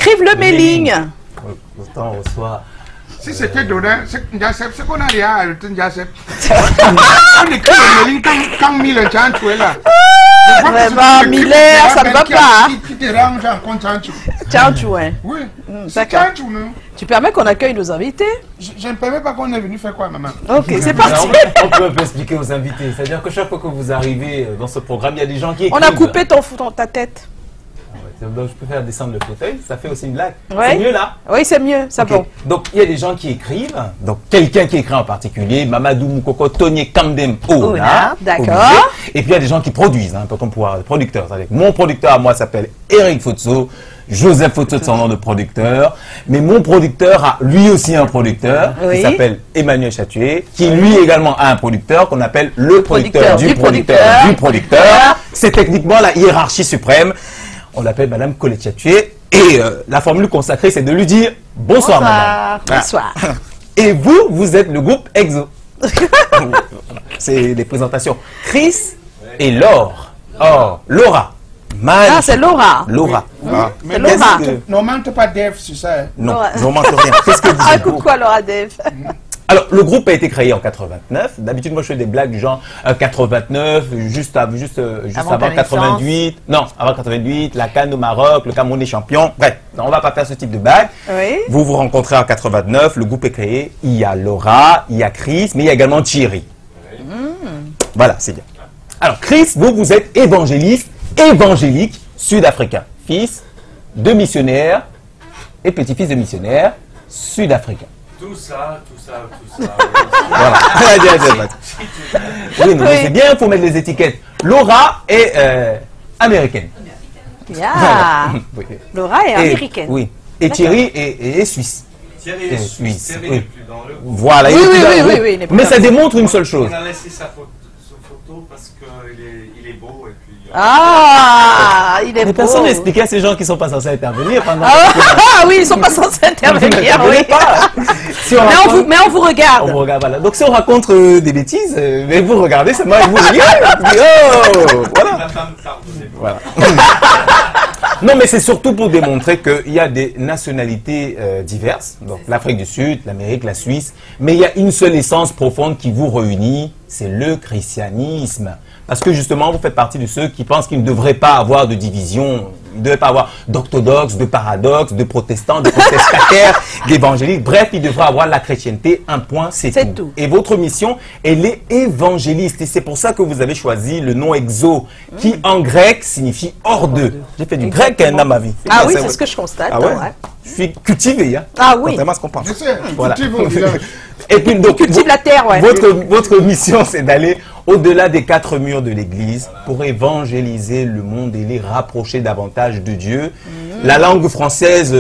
écrivent le mailing. Pourtant, on reçoit... Si c'était donné, c'est qu'on a rien à ajouter, on écrit le mailing quand Miller est là. Vraiment, Miller, ça ne va pas. Qui te range en compte Tchanchou. Tchanchou, hein. Oui, c'est d'accord. Tchanchou, non? Tu permets qu'on accueille nos invités? Je ne permets pas qu'on est venu faire quoi, maman? Ok, c'est parti. On peut un peu expliquer aux invités. C'est-à-dire que chaque fois que vous arrivez dans ce programme, il y a des gens qui écrivent. On a coupé ta tête. Donc je peux faire descendre le fauteuil, ça fait aussi une blague. Ouais. C'est mieux là? Oui, c'est mieux, ça Okay. bon. Donc il y a des gens qui écrivent, donc quelqu'un qui écrit en particulier, Mamadou Moukoko, Tony Kamdem Ola, d'accord. Et puis il y a des gens qui produisent, hein, pour ton pouvoir, producteur. Mon producteur à moi s'appelle Eric Fotso, Joseph Fotso de son nom de producteur, mais mon producteur a lui aussi un producteur qui s'appelle Emmanuel Chatué, qui lui également a un producteur qu'on appelle le producteur du producteur du producteur. C'est techniquement la hiérarchie suprême. On l'appelle Madame Colette Chatué et la formule consacrée, c'est de lui dire bonsoir, madame. Bonsoir. Et vous êtes le groupe EXO. C'est les présentations. Chris et Laure. Oh, Laura. Ah, c'est Laura. Laura. Ah. C'est Laura. Ne mente pas Dave sur ça. Non, je ne manque rien. Qu'est-ce que vous Ah, dites? coucou à Laura Dave. Alors, le groupe a été créé en 89. D'habitude, moi, je fais des blagues du genre 89, juste avant 88. Non, avant 88, la CAN au Maroc, le Cameroun est champion. Bref, on ne va pas faire ce type de blague. Oui. Vous vous rencontrez en 89, le groupe est créé. Il y a Laura, il y a Chris, mais il y a également Thierry. Voilà, c'est bien. Alors, Chris, vous êtes évangélique sud-africain. Fils de missionnaires et petit-fils de missionnaires sud-africains. Tout ça. Voilà. Oui, mais c'est bien, il faut mettre les étiquettes. Laura est américaine. Yeah. Oui. Laura est américaine. Oui. Et Thierry est suisse. Thierry est suisse. Thierry n'est plus dans le groupe. Voilà. Oui, il est plus dans le groupe. il n'est pas Mais dans ça le démontre une seule chose. On a laissé sa photo parce qu'il est beau et puis... Ah, il est Mais beau. personne n'a expliqué à ces gens qui ne sont pas censés intervenir pendant. Ah oui, ils ne sont pas censés intervenir. Oui. Pas. Si on Mais on vous regarde. On vous regarde, voilà. Donc si on raconte des bêtises, mais vous regardez seulement et vous regardez. Oh, voilà. La femme pardonnez. Voilà. Non, mais c'est surtout pour démontrer qu'il y a des nationalités diverses. Donc l'Afrique du Sud, l'Amérique, la Suisse. Mais il y a une seule essence profonde qui vous réunit, c'est le christianisme. Parce que justement, vous faites partie de ceux qui pensent qu'il ne devrait pas avoir de division. Il ne devrait pas avoir d'orthodoxes, de paradoxes, de protestants, de protestataires, d'évangéliques. Bref, il devrait avoir la chrétienté, un point, c'est tout. Et votre mission, elle est évangéliste. Et c'est pour ça que vous avez choisi le nom exo, qui en grec signifie hors d'eux. J'ai fait du grec dans ma vie. Ah oui, c'est ce que je constate. Ah ouais. Je suis cultivé, hein. Ah oui. Contrairement à ce qu'on pense. Je sais, Voilà. cultive. Et puis donc, Cultive la terre, ouais. votre mission, c'est d'aller au-delà des 4 murs de l'Église pour évangéliser le monde et les rapprocher davantage de Dieu. La langue française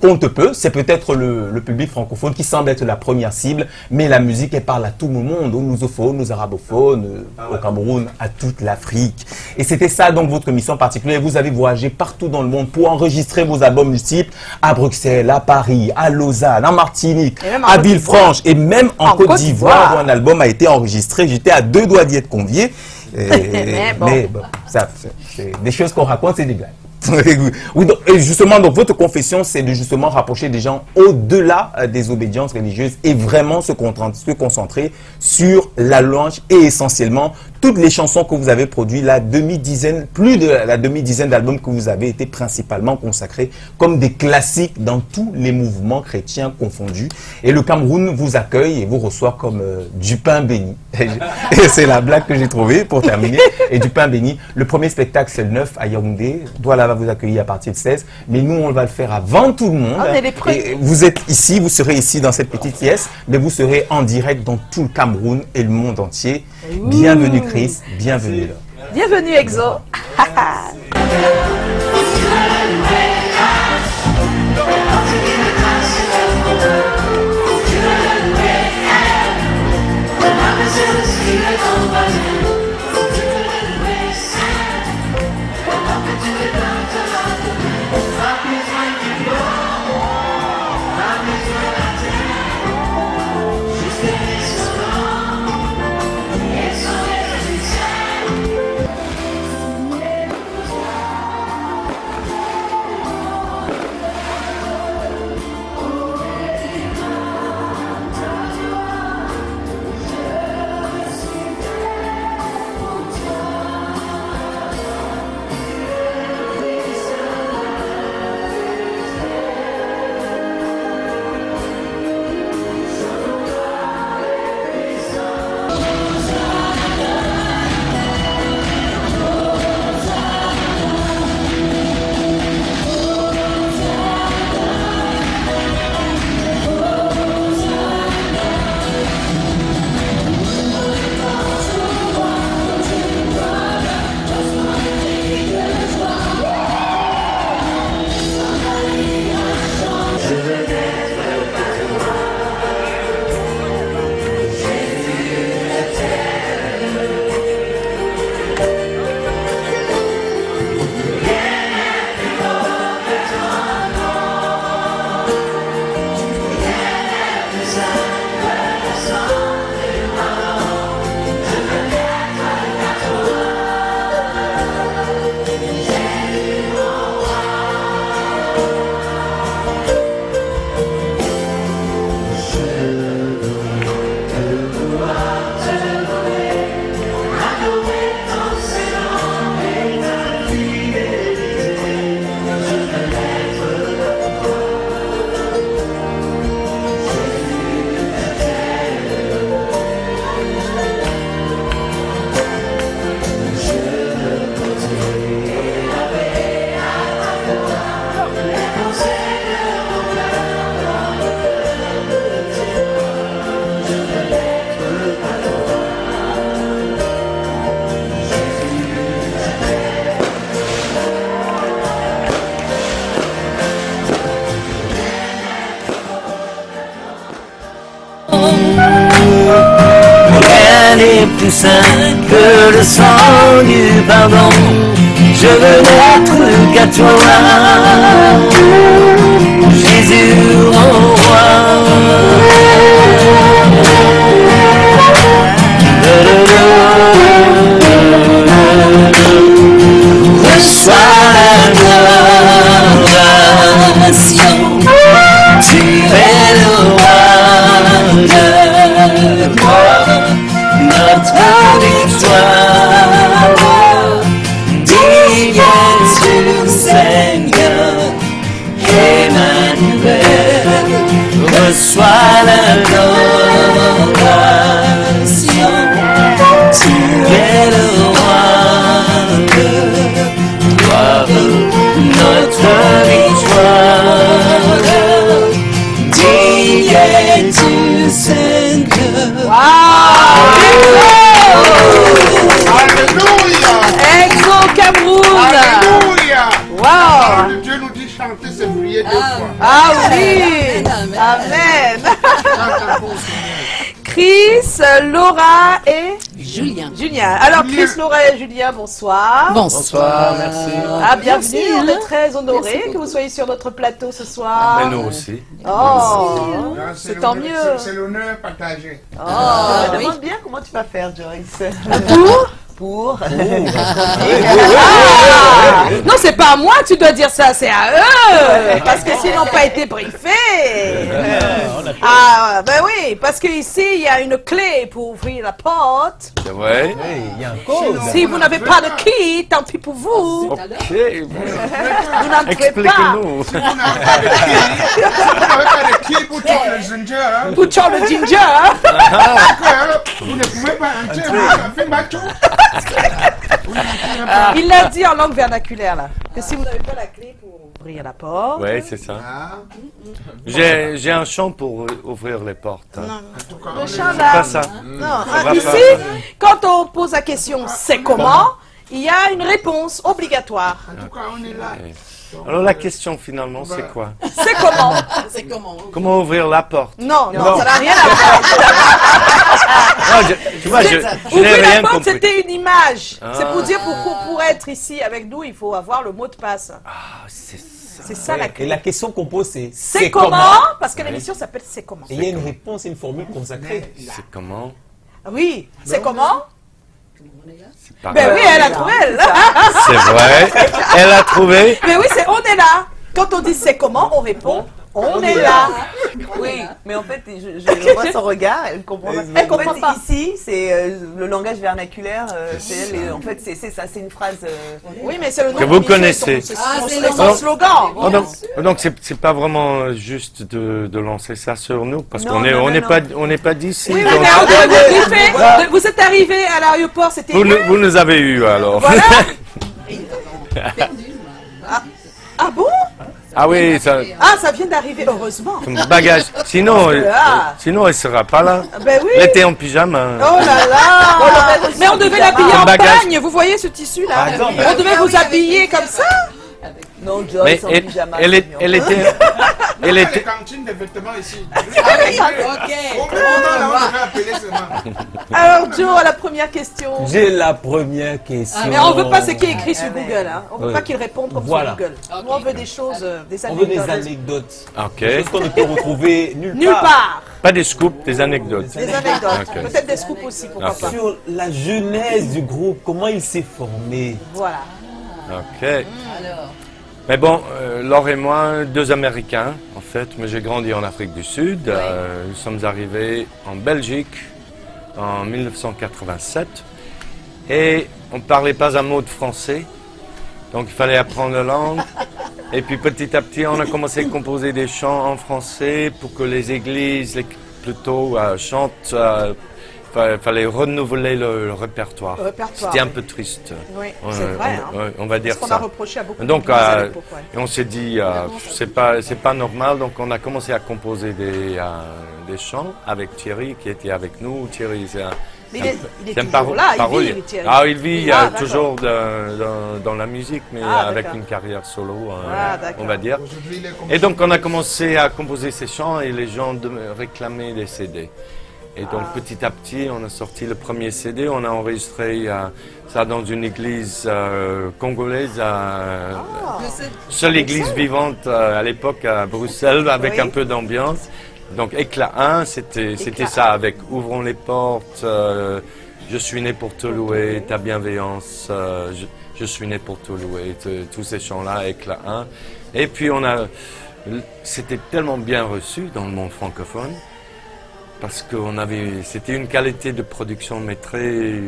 compte peu, c'est peut-être le public francophone qui semble être la première cible, mais la musique, elle parle à tout le monde, aux lusophones, aux arabophones, au Cameroun, à toute l'Afrique. Et c'était ça donc votre mission particulière. Vous avez voyagé partout dans le monde pour enregistrer vos albums multiples à Bruxelles, à Paris, à Lausanne, en Martinique, à Villefranche et même en Côte d'Ivoire où un album a été enregistré. J'étais à 2 doigts d'y être convié. Mais bon, ça, c'est des choses qu'on raconte, c'est des blagues. Oui, donc, et justement, donc, votre confession, c'est de justement rapprocher des gens au-delà des obédiences religieuses et vraiment se concentrer sur la louange et essentiellement toutes les chansons que vous avez produites, plus de la demi-dizaine d'albums que vous avez été principalement consacrés comme des classiques dans tous les mouvements chrétiens confondus. Et le Cameroun vous accueille et vous reçoit comme du pain béni. Et c'est la blague que j'ai trouvée pour terminer. Et du pain béni. Le premier spectacle, c'est le 9 à Yaoundé. Douala va vous accueillir à partir de 16. Mais nous, on va le faire avant tout le monde. On est les premiers. Et vous êtes ici, vous serez ici dans cette petite pièce, mais vous serez en direct dans tout le Cameroun et le monde entier. Bienvenue Chris, bienvenue là. Bienvenue Exo. n'est plus saint que le sang du pardon. Je veux n'être qu'à toi, Jésus, mon roi. Reçois l'adoration, tu es le roi de gloire, notre victoire. Dis Dieu Seigneur, Emmanuel, reçois l'adoration, tu es le roi de gloire, notre victoire. Dis Dieu Seigneur. Alléluia. Exo Cameroun. Alléluia. Wow. La parole de Dieu nous dit chanter, c'est prier 2 fois. Ah oui. Amen. Chris, Laura et Julien. Julien. Alors Chris, Laura et Julien, bonsoir. Bonsoir. merci. Ah, bienvenue, Merci, on est hein. très honorés Merci que vous soyez sur notre plateau ce soir. Mais nous aussi. Oh, Ah, c'est le- tant mieux. C'est l'honneur partagé. Oh, Je me oui. demande bien comment tu vas faire, Joyce. Pour Ah non, c'est pas à moi que tu dois dire ça, c'est à eux, parce que s'ils n'ont pas été briefés. Ah, ben oui, parce qu'ici, il y a une clé pour ouvrir la porte. C'est vrai? Il y a un code. Si vous n'avez pas de clé, tant pis pour vous. Ok. Vous n'entrez pas. Expliquez-nous. Vous n'avez pas de clé pour tout le ginger. Hein. Pour Charles le Ginger. Hein. Vous ne pouvez pas entrer. Fais macho. Il l'a dit en langue vernaculaire, là. Que si vous n'avez pas la clé pour ouvrir la porte. Oui, c'est ça. Ah, J'ai un chant pour ouvrir les portes. hein. en tout cas, Le on est- chant Pas là. ça. Non, va ici, pas. quand on pose la question c'est comment, il y a une réponse obligatoire. En tout cas, on est là. Alors la question finalement, c'est quoi? C'est comment? C'est comment? Comment ouvrir la porte? Non, non, ça n'a rien à voir. Ah, tu vois, je n'ai Ouvrir la rien porte, compris. c'était une image. Ah. C'est pour dire pour être ici avec nous, il faut avoir le mot de passe. Ah, c'est ça. C'est ça la Et clé. la question qu'on pose, c'est C'est comment? Parce que l'émission s'appelle C'est comment? Et il y a une réponse, une formule consacrée. C'est comment? Oui, c'est comment? C'est pas Ben vrai. oui, elle a trouvé. Elle. C'est vrai. Elle a trouvé. Mais oui, c'est on est là. Quand on dit c'est comment, on répond on est là. Oui, mais en fait, je vois son regard, elle comprend pas. Elle comprend En fait, pas. Ici, c'est le langage vernaculaire, c'est elle, et en fait, c'est ça, c'est une phrase. Oui, mais c'est le nom Que de vous l'émission, connaissez. c'est Ah, son- c'est c'est le son nom. slogan. Oh, donc c'est pas vraiment juste de lancer ça sur nous parce Non, qu'on est non, on n'est non, pas on n'est pas d'ici. Oui, donc- mais on doit vous briefer. Vous êtes arrivé à l'aéroport, c'était vous nous avez eu alors. Voilà. Ah bon? Ah oui, ça, Ah, ça vient d'arriver, heureusement. comme bagage. Sinon, là. sinon elle sera pas là. Ben oui. Elle était en pyjama. Oh là là. Mais on devait l'habiller en bagage. pagne. Vous voyez ce tissu là? Par exemple. On devait vous habiller comme ça. Non, Mais Joyce en elle, pyjama. elle était, elle On a les était. cantines de vêtements ici. Ok. Au moment là, on devrait appeler seulement. Alors Joe, à la première question. J'ai la première question. Mais on veut pas ce qui est écrit sur Google. Hein. On veut Oui. pas qu'il réponde comme Voilà. sur Google. Nous, on veut des choses, des On veut des anecdotes. anecdotes. Ok. Des choses qu'on ne peut retrouver nulle Nulle part. Pas des scoops, des anecdotes. Des anecdotes. Ok. Peut-être des scoops aussi, pourquoi Ok. pas. Sur la genèse du groupe, comment il s'est formé. Voilà. Ok. Alors, Mais bon, Laure et moi, deux Américains, en fait, mais j'ai grandi en Afrique du Sud. Nous sommes arrivés en Belgique en 1987 et on ne parlait pas un mot de français, donc il fallait apprendre la langue. Et puis petit à petit, on a commencé à composer des chants en français pour que les églises plutôt chantent. Fallait renouveler le répertoire. Le répertoire, C'était un oui. peu triste. Oui, c'est vrai. Hein. On va dire C'est ce qu'on ça. a reproché à beaucoup Donc, d'églises à l'époque, ouais. et on s'est dit, c'est pas normal, donc on a commencé à composer des chants avec Thierry qui était avec nous. Thierry, c'est un, Mais c'est un- il est c'est un toujours là, il parolier. vit, Thierry. Ah, il vit Ah, d'accord. toujours dans la musique, mais Ah, avec d'accord. une carrière solo, Ah, d'accord. on va dire. Aujourd'hui, il est comme Et donc on a commencé à composer ces chants et les gens réclamaient des CD. Et donc petit à petit, on a sorti le premier CD, on a enregistré ça dans une église congolaise, seule église vivante à l'époque à Bruxelles, avec un peu d'ambiance. Donc Éclat 1, c'était ça, avec Ouvrons les portes, Je suis né pour te louer, ta bienveillance, je suis né pour te louer, tous ces chants-là, Éclat 1. Et puis c'était tellement bien reçu dans le monde francophone, parce que c'était une qualité de production mais très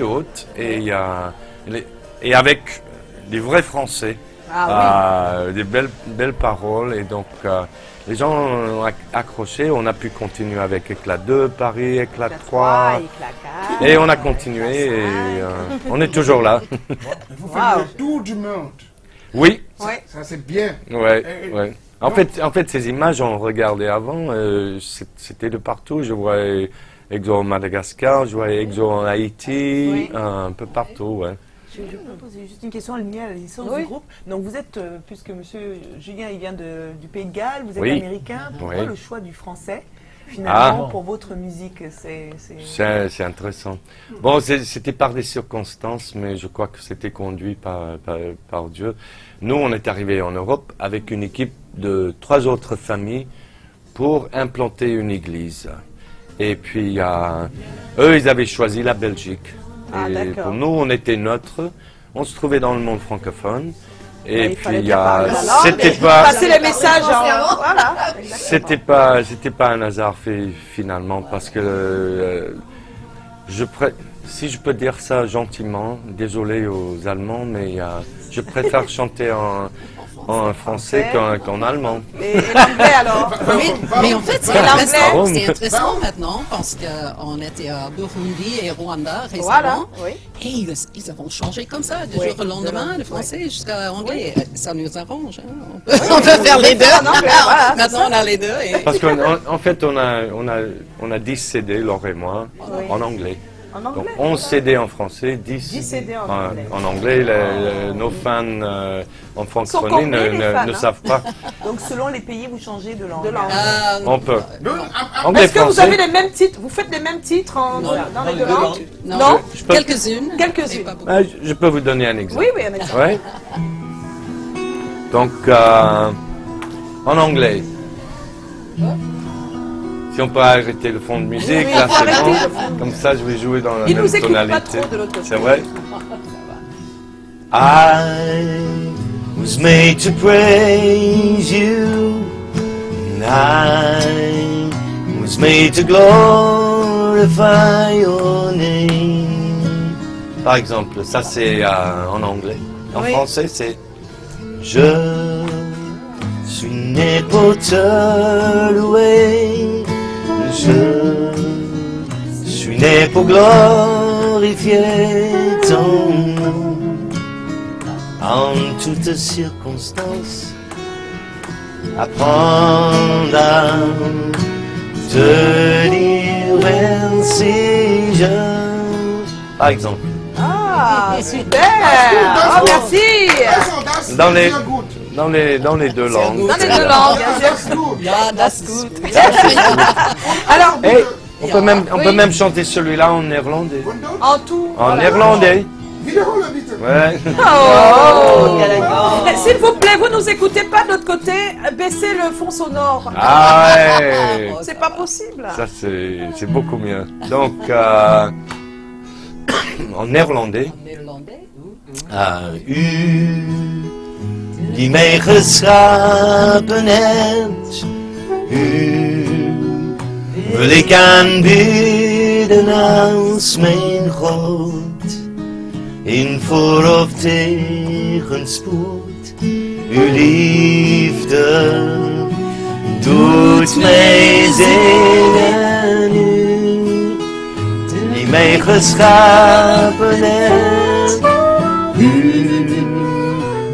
haute, et avec des vrais Français, des belles paroles, et donc les gens ont accroché. On a pu continuer avec Éclat 2, Paris, Éclat 3, Éclat 4, et on a continué, et on est toujours là. Vous faites le tour du monde. Oui. Ça c'est bien. Ouais. En fait, ces images, on regardait avant, c'était de partout. Je voyais Exo au Madagascar, je voyais Exo en Haïti, un peu partout, ouais. Je peux poser juste une question liée à la licence du groupe. Donc vous êtes, puisque monsieur Julien il vient du Pays de Galles, vous êtes américain, pourquoi le choix du français finalement pour votre musique? C'est intéressant. Bon, c'était par des circonstances, mais je crois que c'était conduit par Dieu. Nous, on est arrivés en Europe avec une équipe de 3 autres familles pour implanter une église. Et puis, eux, ils avaient choisi la Belgique. Et pour nous, on était neutre. On se trouvait dans le monde francophone. Et puis, c'était pas... Passer les messages, voilà. C'était pas un hasard finalement, parce que si je peux dire ça gentiment, désolé aux Allemands, mais je préfère chanter en français qu'en allemand. Et l'anglais alors? Mais en fait, c'est intéressant maintenant, parce qu'on était à Burundi et Rwanda récemment, et ils ont changé comme ça, du jour au lendemain, le français jusqu'à l'anglais. Ça nous arrange, hein. On peut faire les deux. Maintenant, on a les deux. Parce qu'en fait, on a 10 CD, Laure et moi, en anglais. Donc 11 CD en français, 10 CD en anglais. Nos fans en francophonie ne savent pas. Donc selon les pays, vous changez de langue. On peut. Est-ce que vous avez les mêmes titres? Vous faites les mêmes titres dans les deux langues? Non, quelques-unes. Je peux vous donner un exemple. Oui, un exemple. Ouais. Donc, en anglais. Si on peut arrêter le fond de musique, là c'est bon. Comme ça, je vais jouer dans la même tonalité. Il nous écoute pas trop de l'autre côté. C'est vrai? I was made to praise you, and I was made to glorify your name. Par exemple, ça c'est en anglais. En français, c'est je suis né pour te louer. Je suis né pour glorifier ton nom en toutes circonstances. Apprendre à te dire merci. Par exemple. Ah, super! Oh, merci! Dans les deux langues. Dans les deux langues. Yeah, that's good. Alors, on peut même chanter celui-là en néerlandais. en tout. En néerlandais. Ouais. S'il vous plaît, vous nous écoutez pas de l'autre côté, baissez le fond sonore. Ah ouais. C'est pas possible. Ça c'est beaucoup mieux. Donc en néerlandais. Die mij geschapen hebt, wil ik aanbidden als mijn God. In voor- of tegenspoed, uw liefde doet mij zingen. Die mij geschapen hebt,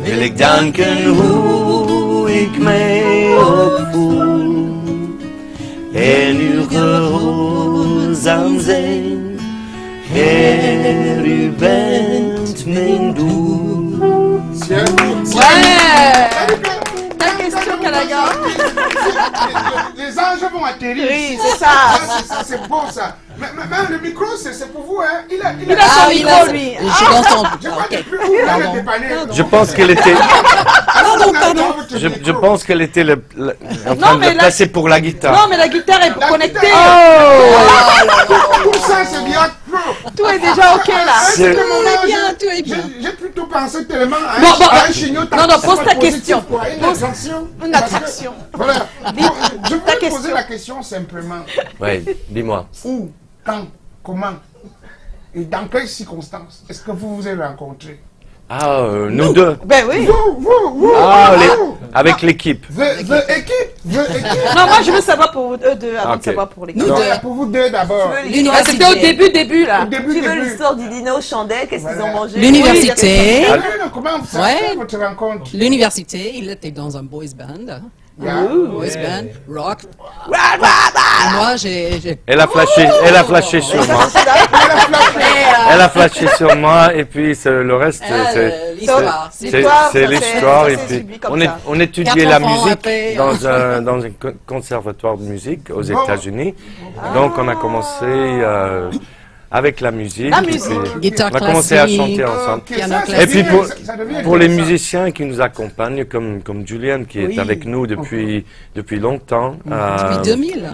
wil ik danken hoe ik mij ook voel. En uw gehoorzaam zijn, Heer, u bent mijn doel. Ouais! La question qu'elle Les anges vont atterrir. Oui, c'est ça. C'est bon ça. Mais le micro, c'est pour vous, hein. Il a son micro, lui. Je l'entends. Je pense qu'elle était. Je pense qu'elle était en train de le placer pour la guitare. Non, mais la guitare est connectée. Tout ça, c'est bien. Tout est déjà ok là. Tout est bien, tout est bien. J'ai plutôt pensé tellement à un chignon. Non, pose ta question. Une attraction. Voilà. Je voulais poser la question simplement. Oui, dis-moi. Où, quand, comment et dans quelles circonstances est-ce que vous vous êtes rencontrés? Ah, nous deux. Ben oui. Avec l'équipe. The équipe. Non, moi je veux savoir pour eux deux avant de savoir pour l'équipe. Pour vous deux d'abord. C'était au début là. Tu veux l'histoire du dîner aux chandelles? Qu'est-ce qu'ils ont mangé? L'université. Comment vous savez votre rencontre? L'université, il était dans un boys band. Boys band, rock. Moi, j'ai... Elle a flashé sur moi. Elle a flashé sur moi et puis le reste, c'est l'histoire. Et puis on étudiait la musique dans un conservatoire de musique aux États-Unis. Donc on a commencé avec la musique. Guitare on a commencé à chanter ensemble. Et puis pour les musiciens qui nous accompagnent, comme Julien qui est avec nous depuis longtemps. Depuis 2000.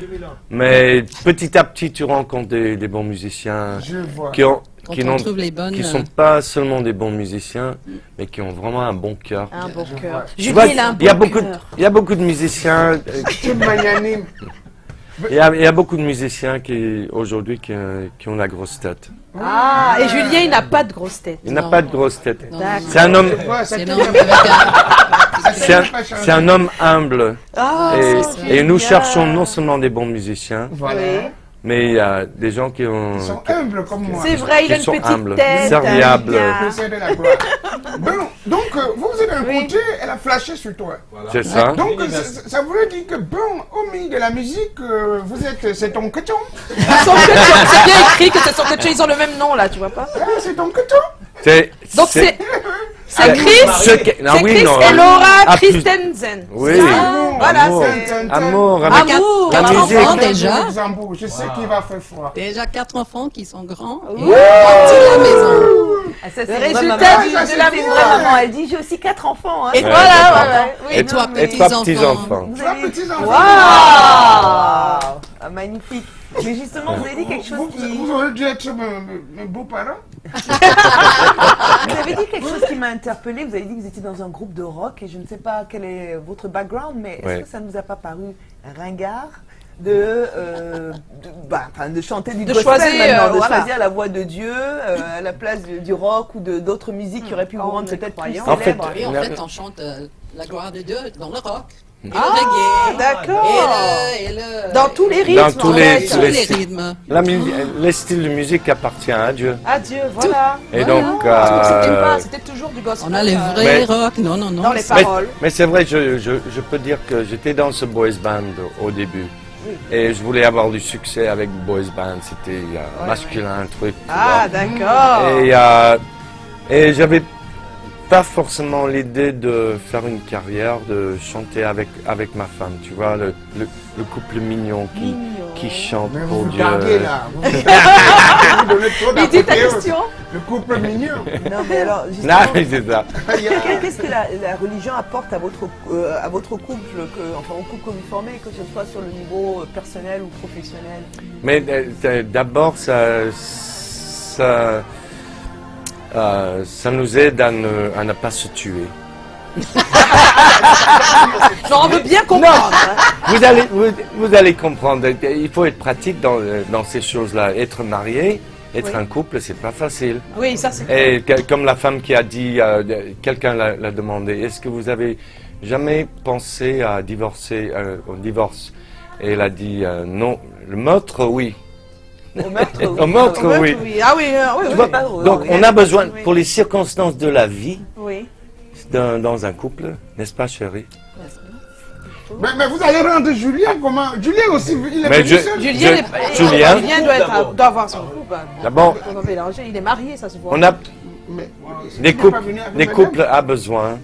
Mais petit à petit, tu rencontres des bons musiciens qui sont pas seulement des bons musiciens, mais qui ont vraiment un bon cœur. Un bon cœur. Il y a beaucoup de musiciens. Il y a beaucoup de musiciens aujourd'hui qui ont la grosse tête. Ah, et Julien, il n'a pas de grosse tête. Il n'a pas de grosse tête. C'est un homme. C'est un homme humble. Et nous cherchons non seulement des bons musiciens, mais il y a des gens qui ont. Ils sont humbles comme moi. C'est vrai, il a une petite tête. Serviable. Bon, donc vous vous êtes rencontrés, elle a flashé sur toi. C'est ça. Donc ça voulait dire que bon, au milieu de la musique, c'est ton queton. C'est bien écrit que c'est son queton, ils ont le même nom là, tu vois pas? C'est ton queton. Donc c'est Chris, c'est Chris et Laura Christensen. Oui. Voilà, Amour. La musique. Déjà. Je sais qu'il va faire froid. Déjà 4 enfants qui sont grands. Et partis de la maison. Le résultat de la maman. Elle dit j'ai aussi 4 enfants. Et voilà. Et toi, petits-enfants. Waouh, magnifique. Mais justement, vous avez dit quelque chose qui... Vous aurez dû être mes beaux-parents. Vous avez dit quelque chose qui m'a interpellée. Vous avez dit que vous étiez dans un groupe de rock et je ne sais pas quel est votre background, mais est-ce que ça ne vous a pas paru ringard de chanter du gospel maintenant, de choisir la voix de Dieu à la place du rock ou d'autres musiques qui auraient pu vous rendre peut-être plus célèbres? En fait, on chante la gloire de Dieu dans le rock. Et le reggae. D'accord. Et le... Dans tous les rythmes. Dans tous les rythmes. Les styles de musique appartiennent à Dieu. À Dieu, voilà. Et donc, c'était toujours du gospel. On a les vrais rock, non. Dans les paroles. Mais c'est vrai, je peux dire que j'étais dans ce boys band au début. Et je voulais avoir du succès avec boys band. C'était masculin, un truc. Ah, d'accord. Et j'avais pas forcément l'idée de faire une carrière, de chanter avec ma femme, tu vois, le couple mignon qui chante pour Dieu. Il dit ta question. Le couple mignon. Non, mais alors, justement, c'est ça. qu'est-ce que la religion apporte à votre couple, enfin au couple que vous formez, que ce soit sur le niveau personnel ou professionnel? Mais d'abord, ça nous aide à ne pas se tuer. On veut bien comprendre. Vous allez comprendre. Il faut être pratique dans ces choses-là. Être marié, être un couple, c'est pas facile. Oui, ça c'est. Et comme la femme qui a dit, quelqu'un l'a demandé, est-ce que vous avez jamais pensé à divorcer, au divorce? Et elle a dit non. Le meurtre, oui. Au meurtre, oui. Ah oui. Donc on a besoin, pour les circonstances de la vie, oui. dans un couple, n'est-ce pas, chérie? Mais vous allez rendre Julien comment? Julien aussi, il est venu seul. Julien doit avoir son couple. D'abord, on va mélanger. Il est marié, ça se voit. On a des couples ont besoin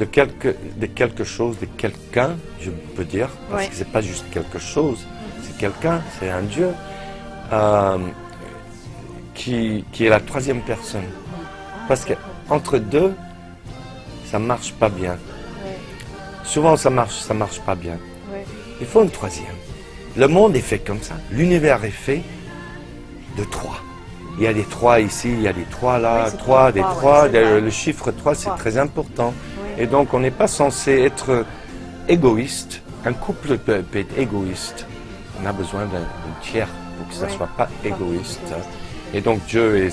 de quelque chose, de quelqu'un, je peux dire, parce que c'est pas juste quelque chose, c'est quelqu'un, c'est un Dieu, qui est la troisième personne. Parce qu'entre deux, ça marche pas bien. Souvent, ça marche pas bien. Il faut une troisième. Le monde est fait comme ça. L'univers est fait de trois. Il y a des trois ici, il y a des trois là, trois, des trois. Le chiffre 3, c'est très important. Et donc, on n'est pas censé être égoïste. Un couple peut être égoïste. On a besoin d'un tiers pour que ça ne soit pas égoïste. Et donc, Dieu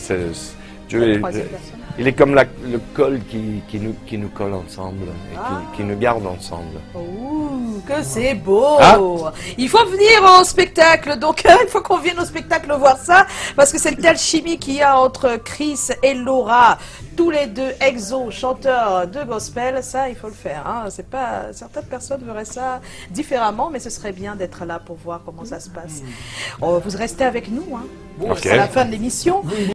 il est comme le col qui nous colle ensemble et qui nous garde ensemble. Ouh, que c'est beau! Il faut venir au spectacle, donc il faut qu'on vienne au spectacle voir ça, parce que c'est une telle chimie qu'il y a entre Chris et Laura, tous les deux chanteurs de gospel, ça il faut le faire. Hein. C'est pas, certaines personnes verraient ça différemment, mais ce serait bien d'être là pour voir comment ça se passe. Vous restez avec nous, hein. Okay. C'est la fin de l'émission.